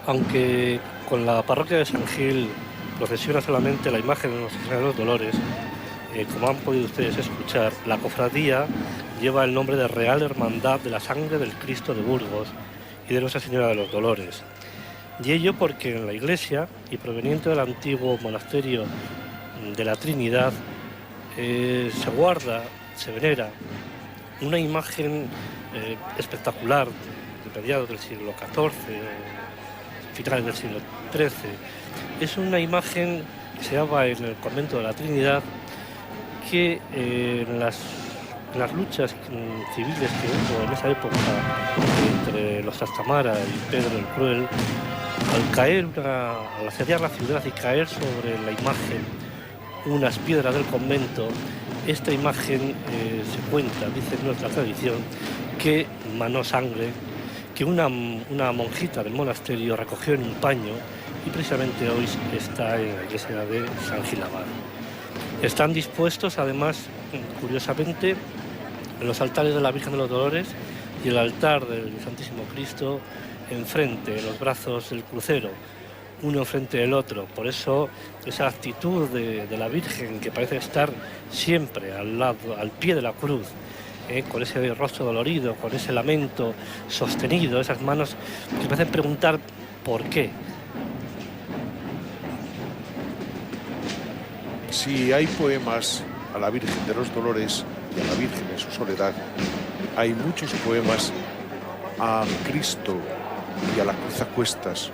Aunque con la parroquia de San Gil procesiona solamente la imagen de Nuestra Señora de los Dolores, como han podido ustedes escuchar, la cofradía lleva el nombre de Real Hermandad de la Sangre del Cristo de Burgos y de Nuestra Señora de los Dolores. Y ello porque en la iglesia, y proveniente del antiguo monasterio de la Trinidad, se guarda, se venera una imagen espectacular de mediados del siglo XIV, finales del siglo XIII. Es una imagen que se halla en el convento de la Trinidad, que en las luchas civiles que hubo en esa época entre los Trastámara y Pedro el Cruel, al asediar la ciudad y caer sobre la imagen unas piedras del convento, esta imagen se cuenta, dice nuestra tradición, que manó sangre, que una monjita del monasterio recogió en un paño, y precisamente hoy está en la iglesia de San Gil Abad. Están dispuestos, además, curiosamente, en los altares de la Virgen de los Dolores y el altar del Santísimo Cristo enfrente, en los brazos del crucero, uno enfrente del otro. Por eso esa actitud de la Virgen, que parece estar siempre al pie de la cruz, con ese rostro dolorido, con ese lamento sostenido, esas manos que me hacen preguntar por qué. Si hay poemas a la Virgen de los Dolores y a la Virgen en su soledad, hay muchos poemas a Cristo y a la cruz a cuestas.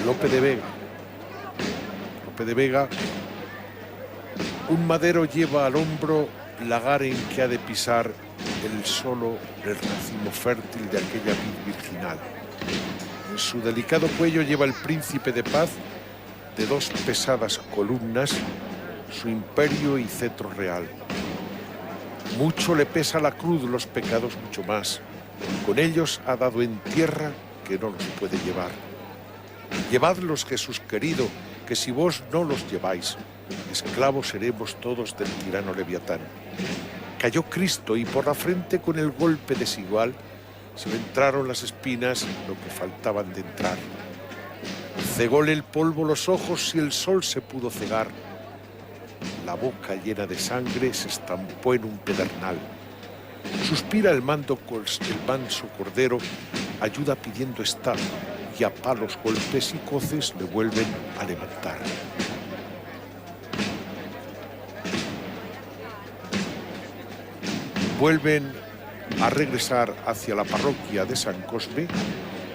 Lope de Vega. Lope de Vega, un madero lleva al hombro lagar en que ha de pisar el solo el racimo fértil de aquella vid virginal. En su delicado cuello lleva el príncipe de paz de dos pesadas columnas, su imperio y cetro real. Mucho le pesa la cruz, los pecados mucho más. Con ellos ha dado en tierra que no los puede llevar. Llevadlos, Jesús querido, que si vos no los lleváis, esclavos seremos todos del tirano Leviatán. Cayó Cristo y por la frente con el golpe desigual se le entraron las espinas, lo que faltaban de entrar. Cególe el polvo los ojos y el sol se pudo cegar. La boca llena de sangre se estampó en un pedernal. Suspira el manso cordero, ayuda pidiendo está, y a palos, golpes y coces le vuelven a levantar. Vuelven a regresar hacia la parroquia de San Cosme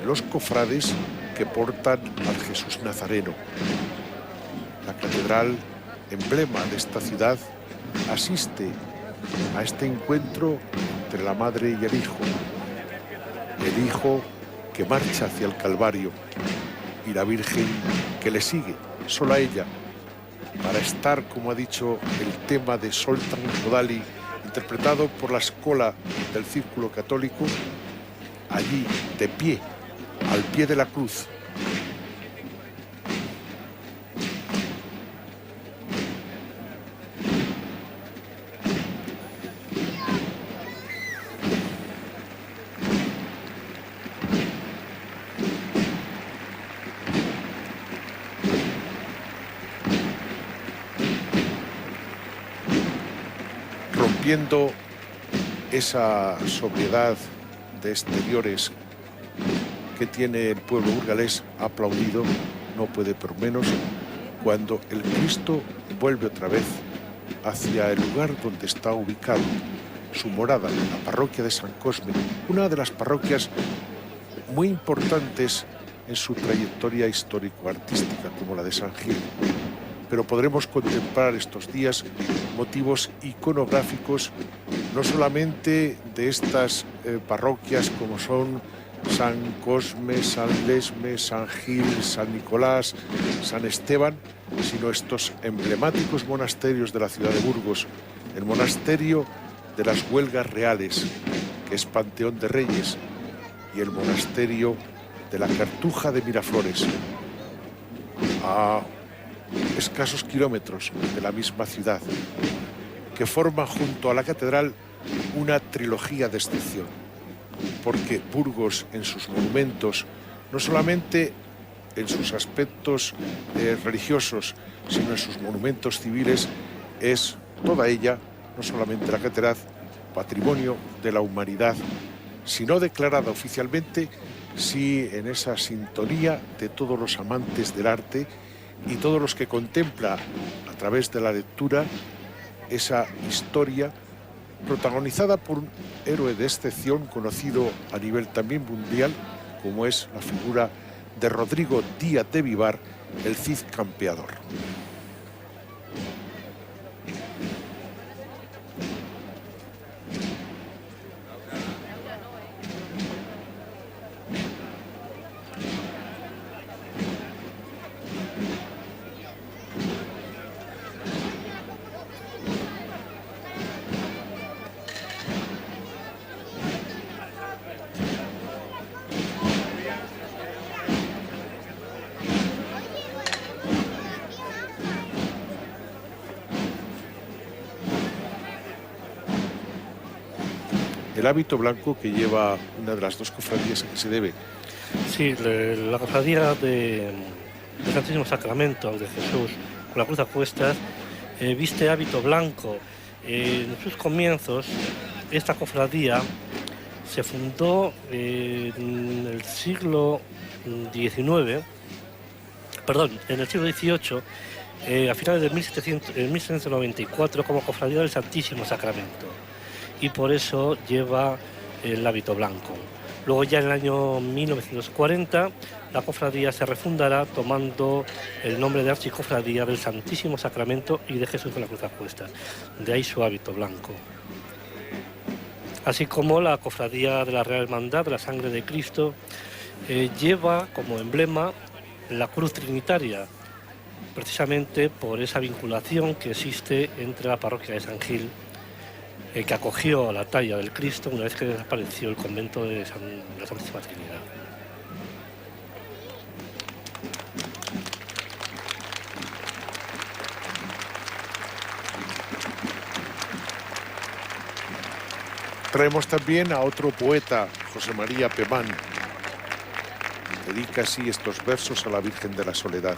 los cofrades que portan al Jesús Nazareno. La catedral, emblema de esta ciudad, asiste a este encuentro entre la madre y el hijo que marcha hacia el Calvario y la Virgen que le sigue, sola ella, para estar, como ha dicho el tema de Zoltán Kodály, interpretado por la escola del Círculo Católico, allí de pie, al pie de la cruz. Rompiendo esa sobriedad de exteriores que tiene el pueblo burgalés, aplaudido, no puede por menos, cuando el Cristo vuelve otra vez hacia el lugar donde está ubicado su morada, la parroquia de San Cosme, una de las parroquias muy importantes en su trayectoria histórico-artística, como la de San Gil. Pero podremos contemplar estos días motivos iconográficos, no solamente de estas parroquias como son San Cosme, San Lesme, San Gil, San Nicolás, San Esteban, sino estos emblemáticos monasterios de la ciudad de Burgos, el monasterio de las Huelgas Reales, que es Panteón de Reyes, y el monasterio de la Cartuja de Miraflores, a escasos kilómetros de la misma ciudad, que forma junto a la catedral una trilogía de excepción, porque Burgos en sus monumentos no solamente en sus aspectos religiosos, sino en sus monumentos civiles, es toda ella, no solamente la catedral, patrimonio de la humanidad, sino declarada oficialmente, sí, en esa sintonía de todos los amantes del arte y todos los que contemplan a través de la lectura esa historia protagonizada por un héroe de excepción conocido a nivel también mundial, como es la figura de Rodrigo Díaz de Vivar, el Cid campeador. El hábito blanco que lleva una de las dos cofradías a que se debe. Sí, la cofradía del Santísimo Sacramento de Jesús con la cruz a cuestas viste hábito blanco. En sus comienzos, esta cofradía se fundó en el siglo XIX, perdón, en el siglo XVIII, a finales de 1794, como cofradía del Santísimo Sacramento. Y por eso lleva el hábito blanco. Luego ya en el año 1940 la cofradía se refundará tomando el nombre de Archicofradía del Santísimo Sacramento y de Jesús con la cruz a cuestas. De ahí su hábito blanco. Así como la cofradía de la Real Hermandad de la Sangre de Cristo lleva como emblema la cruz trinitaria, precisamente por esa vinculación que existe entre la parroquia de San Gil, que acogió la talla del Cristo una vez que desapareció el convento de la Santísima Trinidad. Traemos también a otro poeta, José María Pemán. Dedica así estos versos a la Virgen de la Soledad.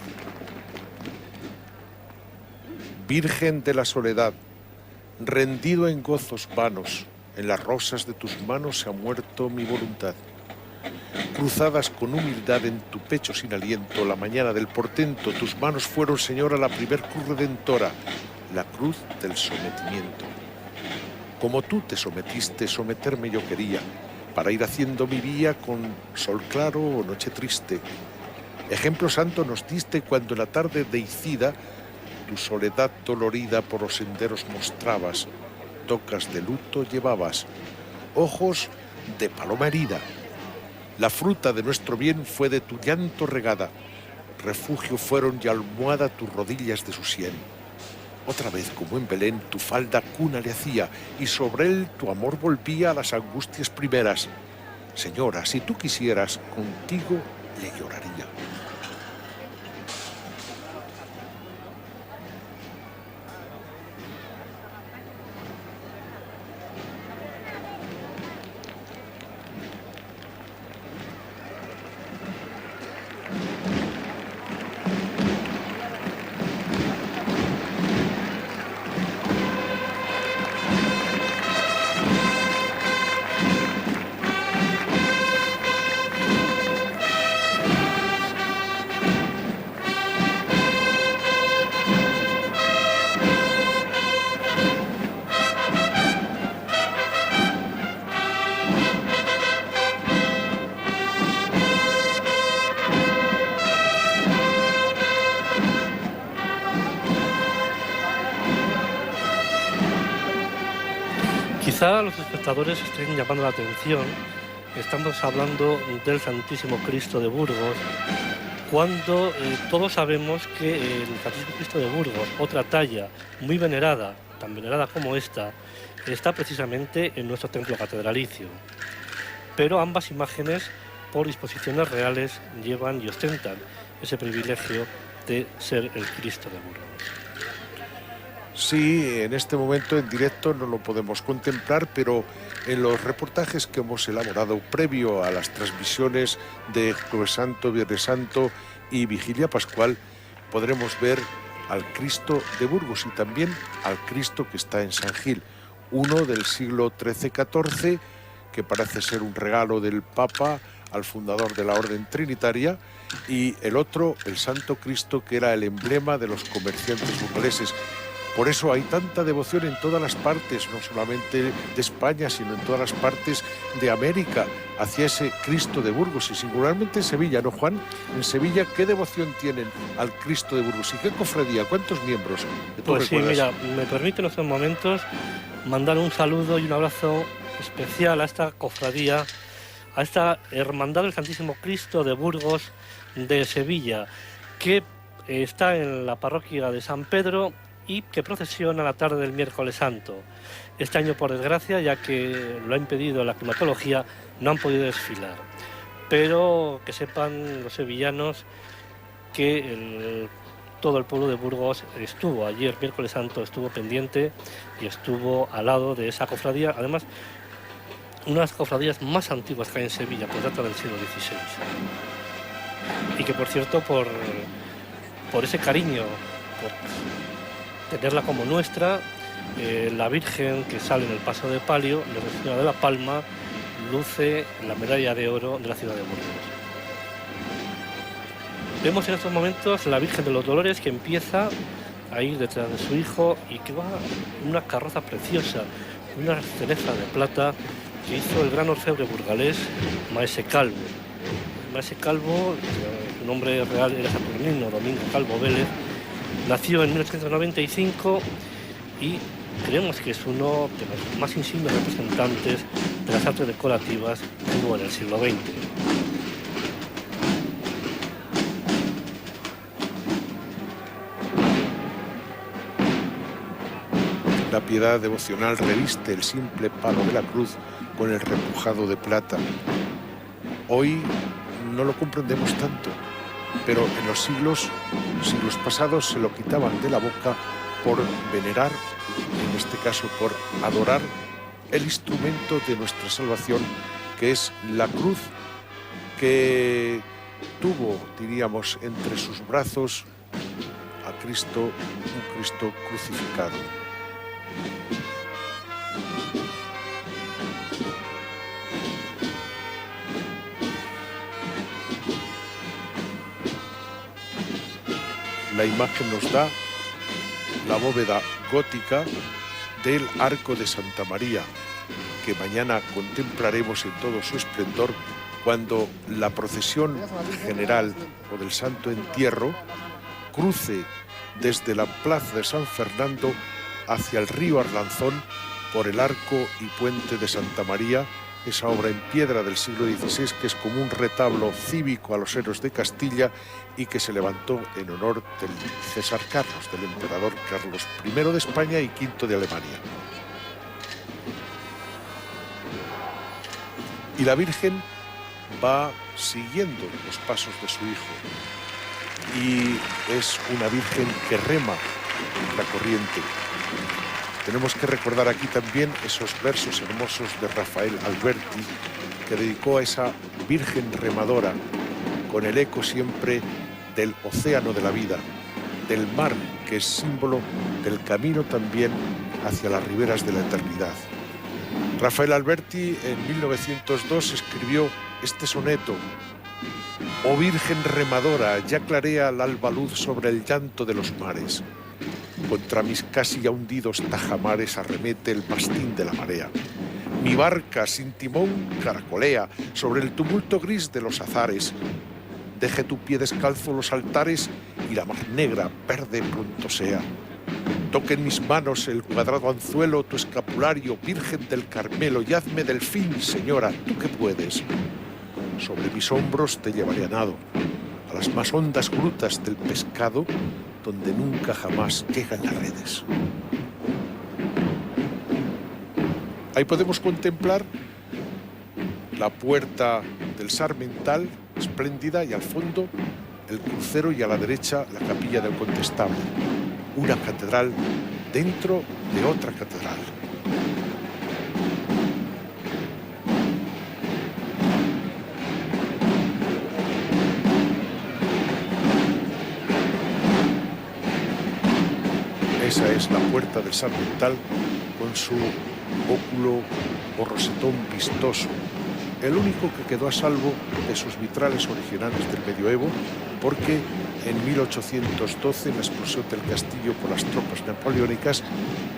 Virgen de la Soledad, rendido en gozos vanos, en las rosas de tus manos se ha muerto mi voluntad. Cruzadas con humildad en tu pecho sin aliento, la mañana del portento, tus manos fueron, Señora, la primer cruz redentora, la cruz del sometimiento. Como tú te sometiste, someterme yo quería, para ir haciendo mi vía con sol claro o noche triste. Ejemplo santo nos diste cuando en la tarde deicida tu soledad dolorida por los senderos mostrabas, tocas de luto llevabas, ojos de paloma herida. La fruta de nuestro bien fue de tu llanto regada, refugio fueron y almohada tus rodillas de su sien. Otra vez, como en Belén, tu falda cuna le hacía, y sobre él tu amor volvía a las angustias primeras. Señora, si tú quisieras, contigo le lloraría. Quizá los espectadores estén llamando la atención, estamos hablando del Santísimo Cristo de Burgos, cuando todos sabemos que el Santísimo Cristo de Burgos, otra talla muy venerada, tan venerada como esta, está precisamente en nuestro templo catedralicio. Pero ambas imágenes, por disposiciones reales, llevan y ostentan ese privilegio de ser el Cristo de Burgos. Sí, en este momento en directo no lo podemos contemplar, pero en los reportajes que hemos elaborado previo a las transmisiones de Jueves Santo, Viernes Santo y Vigilia Pascual, podremos ver al Cristo de Burgos y también al Cristo que está en San Gil, uno del siglo XIII-XIV, que parece ser un regalo del Papa al fundador de la Orden Trinitaria, y el otro, el Santo Cristo, que era el emblema de los comerciantes burgaleses. Por eso hay tanta devoción en todas las partes, no solamente de España, sino en todas las partes de América, hacia ese Cristo de Burgos, y singularmente en Sevilla, ¿no, Juan? En Sevilla, ¿qué devoción tienen al Cristo de Burgos? ¿Y qué cofradía? ¿Cuántos miembros? Pues sí, mira, me permite en estos momentos mandar un saludo y un abrazo especial a esta cofradía, a esta Hermandad del Santísimo Cristo de Burgos de Sevilla, que está en la parroquia de San Pedro y que procesiona la tarde del miércoles santo. Este año, por desgracia, ya que lo ha impedido la climatología, no han podido desfilar. Pero que sepan los sevillanos que todo el pueblo de Burgos estuvo ayer, miércoles santo, estuvo pendiente y estuvo al lado de esa cofradía. Además, una de las cofradías más antiguas que hay en Sevilla, pues data del siglo XVI. Y que, por cierto, por ese cariño, por tenerla como nuestra, la Virgen que sale en el paso de palio, Nuestra Señora de la Palma, luce la medalla de oro de la ciudad de Burgos. Vemos en estos momentos la Virgen de los Dolores que empieza a ir detrás de su hijo y que va en una carroza preciosa, una cereza de plata que hizo el gran orfebre burgalés Maese Calvo. Maese Calvo, su nombre real era Saturnino Domingo Calvo Vélez, nació en 1895 y creemos que es uno de los más insignes representantes de las artes decorativas que hubo en el siglo XX. La piedad devocional reviste el simple palo de la cruz con el repujado de plata. Hoy no lo comprendemos tanto, pero en los siglos pasados se lo quitaban de la boca por venerar, en este caso por adorar, el instrumento de nuestra salvación, que es la cruz, que tuvo, diríamos, entre sus brazos a Cristo, un Cristo crucificado. La imagen nos da la bóveda gótica del Arco de Santa María, que mañana contemplaremos en todo su esplendor cuando la procesión general o del Santo Entierro cruce desde la plaza de San Fernando hacia el río Arlanzón por el Arco y Puente de Santa María, esa obra en piedra del siglo XVI que es como un retablo cívico a los héroes de Castilla y que se levantó en honor del César Carlos, del emperador Carlos I de España y V de Alemania. Y la Virgen va siguiendo los pasos de su hijo y es una Virgen que rema la corriente. Tenemos que recordar aquí también esos versos hermosos de Rafael Alberti, que dedicó a esa Virgen remadora, con el eco siempre del océano de la vida, del mar, que es símbolo del camino también hacia las riberas de la eternidad. Rafael Alberti en 1902 escribió este soneto: «Oh Virgen remadora, ya clarea la alba luz sobre el llanto de los mares. Contra mis casi ya hundidos tajamares arremete el mastín de la marea. Mi barca sin timón caracolea sobre el tumulto gris de los azares. Deje tu pie descalzo los altares y la mar negra verde pronto sea. Toque en mis manos el cuadrado anzuelo, tu escapulario, Virgen del Carmelo, y hazme delfín, señora, tú que puedes. Sobre mis hombros te llevaré a nado, a las más hondas grutas del pescado, donde nunca jamás llegan las redes». Ahí podemos contemplar la puerta del Sarmental, espléndida, y al fondo el crucero y a la derecha la capilla del Condestable, una catedral dentro de otra catedral. Esa es la puerta del Sarmental con su óculo o rosetón vistoso, el único que quedó a salvo de sus vitrales originales del medioevo, porque en 1812, en la explosión del castillo por las tropas napoleónicas,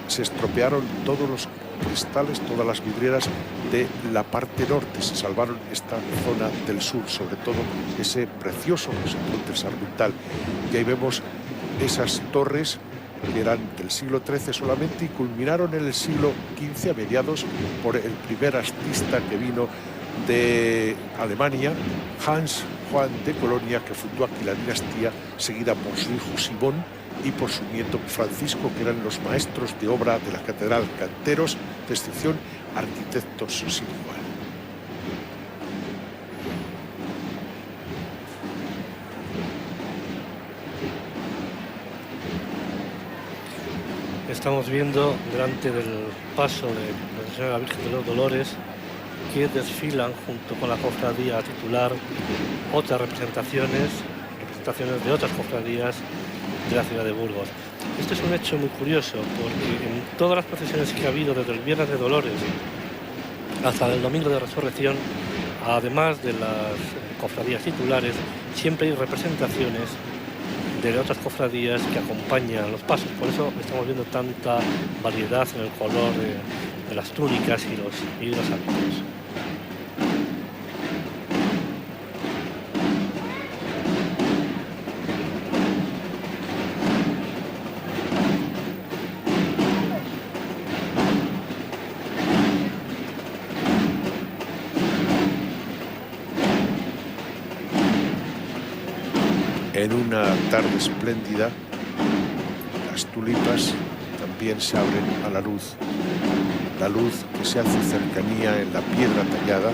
se estropearon todos los cristales, todas las vidrieras de la parte norte. Se salvaron esta zona del sur, sobre todo ese precioso rosetón del Sarmental. Y ahí vemos esas torres que eran del siglo XIII solamente y culminaron en el siglo XV a mediados por el primer artista que vino de Alemania, Hans Juan de Colonia, que fundó aquí la dinastía, seguida por su hijo Simón y por su nieto Francisco, que eran los maestros de obra de la catedral, canteros de excepción, arquitectos sin igual. Estamos viendo delante del paso de Nuestra Señora Virgen de los Dolores que desfilan junto con la cofradía titular otras representaciones de otras cofradías de la ciudad de Burgos. Este es un hecho muy curioso porque en todas las procesiones que ha habido desde el Viernes de Dolores hasta el Domingo de Resurrección, además de las cofradías titulares, siempre hay representaciones de otras cofradías que acompañan los pasos. Por eso estamos viendo tanta variedad en el color de las túnicas y los hábitos. En una tarde espléndida, las tulipas también se abren a la luz que se hace cercanía en la piedra tallada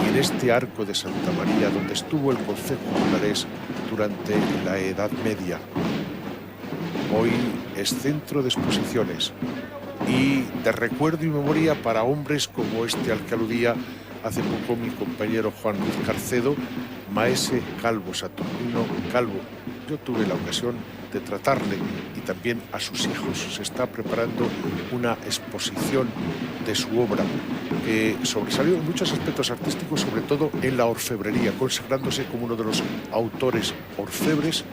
y en este arco de Santa María, donde estuvo el concejo burgalés durante la Edad Media. Hoy es centro de exposiciones y de recuerdo y memoria para hombres como este al que aludía hace poco mi compañero Juan Luis Carcedo, maese Calvo, Saturnino Calvo. Yo tuve la ocasión de tratarle y también a sus hijos. Se está preparando una exposición de su obra que sobresalió en muchos aspectos artísticos, sobre todo en la orfebrería, consagrándose como uno de los autores orfebres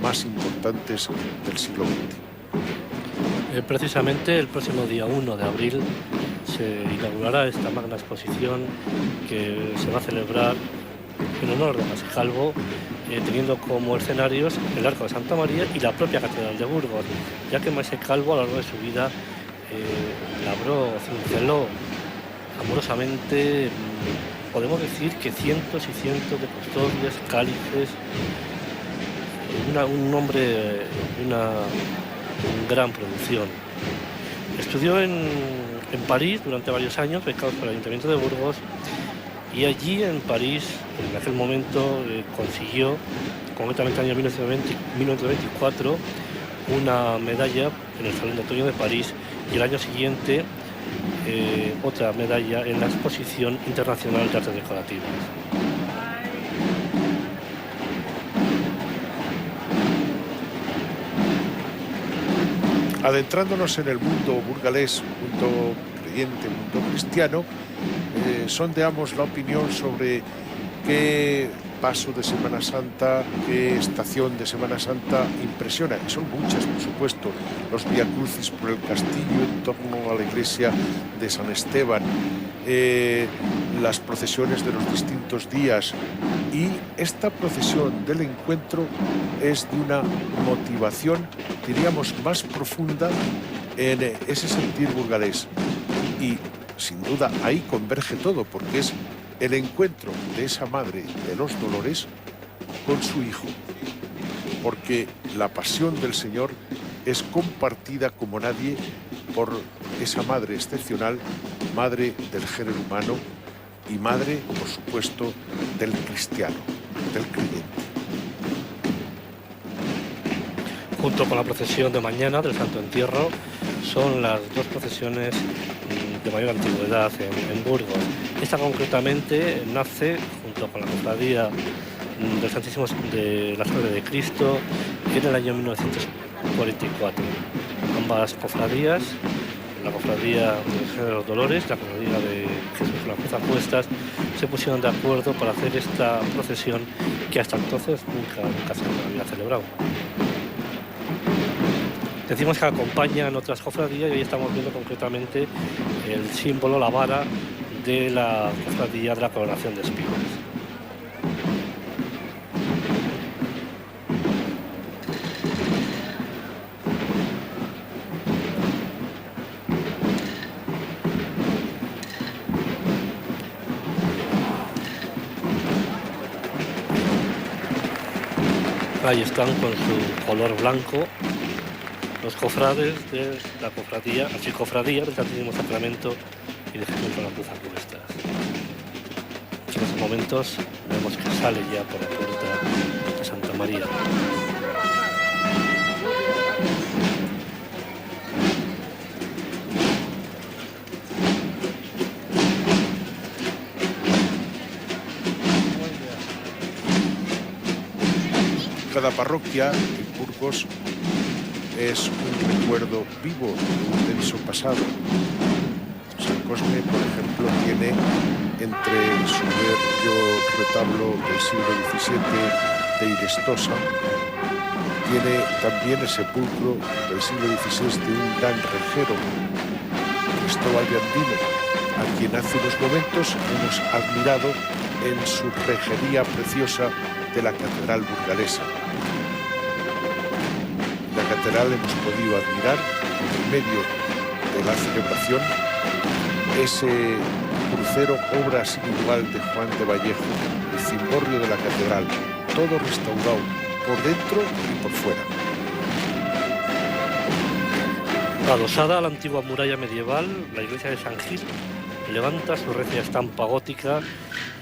más importantes del siglo XX. Precisamente el próximo día 1 de abril se inaugurará esta magna exposición que se va a celebrar en honor de Maese Calvo, teniendo como escenarios el Arco de Santa María y la propia Catedral de Burgos, ya que Maese Calvo a lo largo de su vida labró, cinceló amorosamente, podemos decir que cientos y cientos de custodias, cálices, un hombre, una gran producción. Estudió en París durante varios años, becado por el Ayuntamiento de Burgos, y allí en París, en aquel momento, consiguió, concretamente en el año 1924, una medalla en el Salón de Otoño de París, y el año siguiente otra medalla en la Exposición Internacional de Artes Decorativas. Adentrándonos en el mundo burgalés, mundo creyente, mundo cristiano, sondeamos la opinión sobre qué paso de Semana Santa, qué estación de Semana Santa impresiona, y son muchas, por supuesto, los viacrucis por el castillo en torno a la iglesia de San Esteban, las procesiones de los distintos días, y esta procesión del encuentro es de una motivación, diríamos, más profunda en ese sentir burgalés, y sin duda ahí converge todo, porque es el encuentro de esa madre de los dolores con su hijo, porque la pasión del Señor es compartida como nadie por esa madre excepcional, madre del género humano y madre, por supuesto, del cristiano, del creyente. Junto con la procesión de mañana del Santo Entierro, son las dos procesiones de mayor antigüedad en Burgos. Esta concretamente nace junto con la cofradía del Santísimo de la Sangre de Cristo en el año 1944. Ambas cofradías, la cofradía del Señor de los Dolores, la cofradía de Jesús con la Cruz a cuestas, se pusieron de acuerdo para hacer esta procesión que hasta entonces nunca se había celebrado. Decimos que acompañan otras cofradías y hoy estamos viendo concretamente el símbolo, la vara de la cofradía de la Coronación de Espinas. Ahí están con su color blanco los cofrades de la cofradía, archicofradía del Santísimo Sacramento y de Jesús con la Cruz a cuestas. En estos momentos vemos que sale ya por la puerta de Santa María. Cada parroquia en Burgos es un recuerdo vivo de un tenso pasado. San Cosme, por ejemplo, tiene entre el soberbio retablo del siglo XVII de Irestosa, tiene también el sepulcro del siglo XVI de un gran rejero, Cristóbal de Andino, a quien hace unos momentos hemos admirado en su rejería preciosa de la catedral burgalesa. La catedral hemos podido admirar en medio de la celebración ese crucero, obra sin igual de Juan de Vallejo, el cimborrio de la catedral, todo restaurado por dentro y por fuera. Adosada a la antigua muralla medieval, la iglesia de San Gil levanta su recia estampa gótica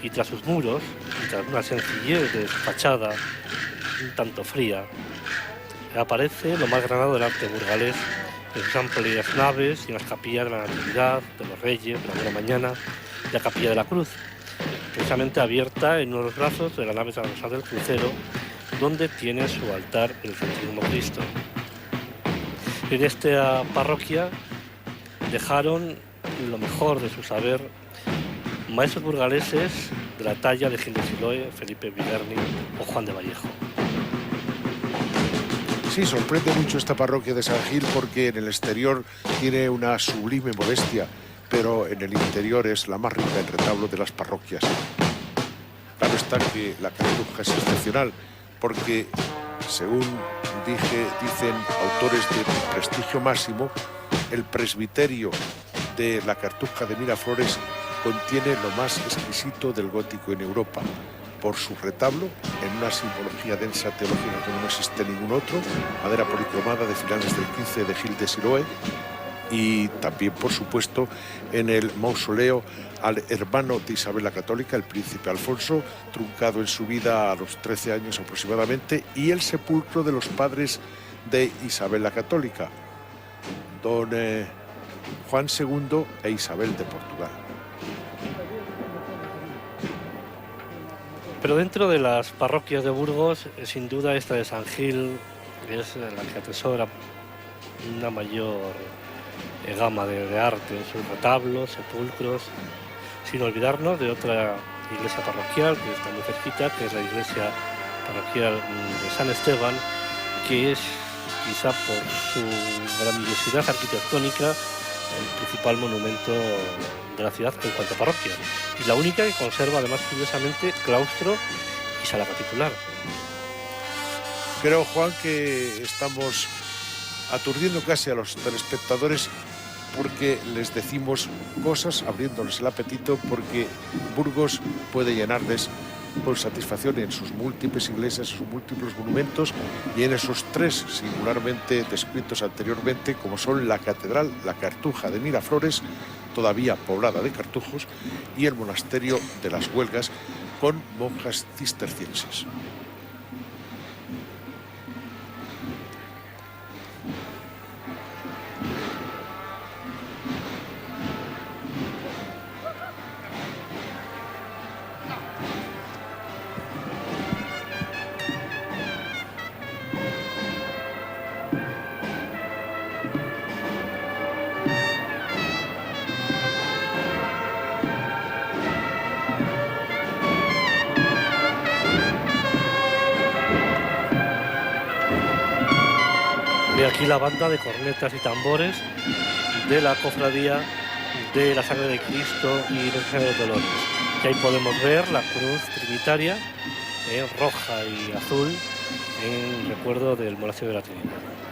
y tras sus muros, y tras una sencillez de fachada un tanto fría, aparece lo más granado del arte burgalés en sus amplias naves y en las capillas de la Natividad, de los Reyes, de la Buena Mañana y la Capilla de la Cruz, precisamente abierta en uno de los brazos de la nave transversal del crucero, donde tiene su altar el Santísimo Cristo. En esta parroquia dejaron lo mejor de su saber maestros burgaleses de la talla de Gil de Siloé, Felipe Viverni o Juan de Vallejo. Sí, sorprende mucho esta parroquia de San Gil porque en el exterior tiene una sublime modestia, pero en el interior es la más rica en retablo de las parroquias. Claro está que la cartuja es excepcional porque, según dicen autores de prestigio máximo, el presbiterio de la Cartuja de Miraflores contiene lo más exquisito del gótico en Europa, por su retablo, en una simbología densa teológica como no existe ningún otro, madera policromada de finales del XV de Gil de Siloé, y también, por supuesto, en el mausoleo al hermano de Isabel la Católica, el príncipe Alfonso, truncado en su vida a los 13 años aproximadamente, y el sepulcro de los padres de Isabel la Católica, don Juan II e Isabel de Portugal. Pero dentro de las parroquias de Burgos, sin duda esta de San Gil es la que atesora una mayor gama de arte en sus retablos, sepulcros, sin olvidarnos de otra iglesia parroquial que está muy cerquita, que es la iglesia parroquial de San Esteban, que es quizá por su grandiosidad arquitectónica el principal monumento de la ciudad en cuanto a parroquias, y la única que conserva además curiosamente claustro y sala capitular. Creo, Juan, que estamos aturdiendo casi a los telespectadores porque les decimos cosas, abriéndoles el apetito, porque Burgos puede llenarles con satisfacción en sus múltiples iglesias, sus múltiples monumentos y en esos tres singularmente descritos anteriormente, como son la catedral, la Cartuja de Miraflores, todavía poblada de cartujos, y el monasterio de las Huelgas con monjas cistercienses. Ve aquí la banda de cornetas y tambores de la cofradía de la Sangre de Cristo y Nuestra Señora de los Dolores. Y ahí podemos ver la cruz trinitaria roja y azul en recuerdo del monasterio de la Trinidad.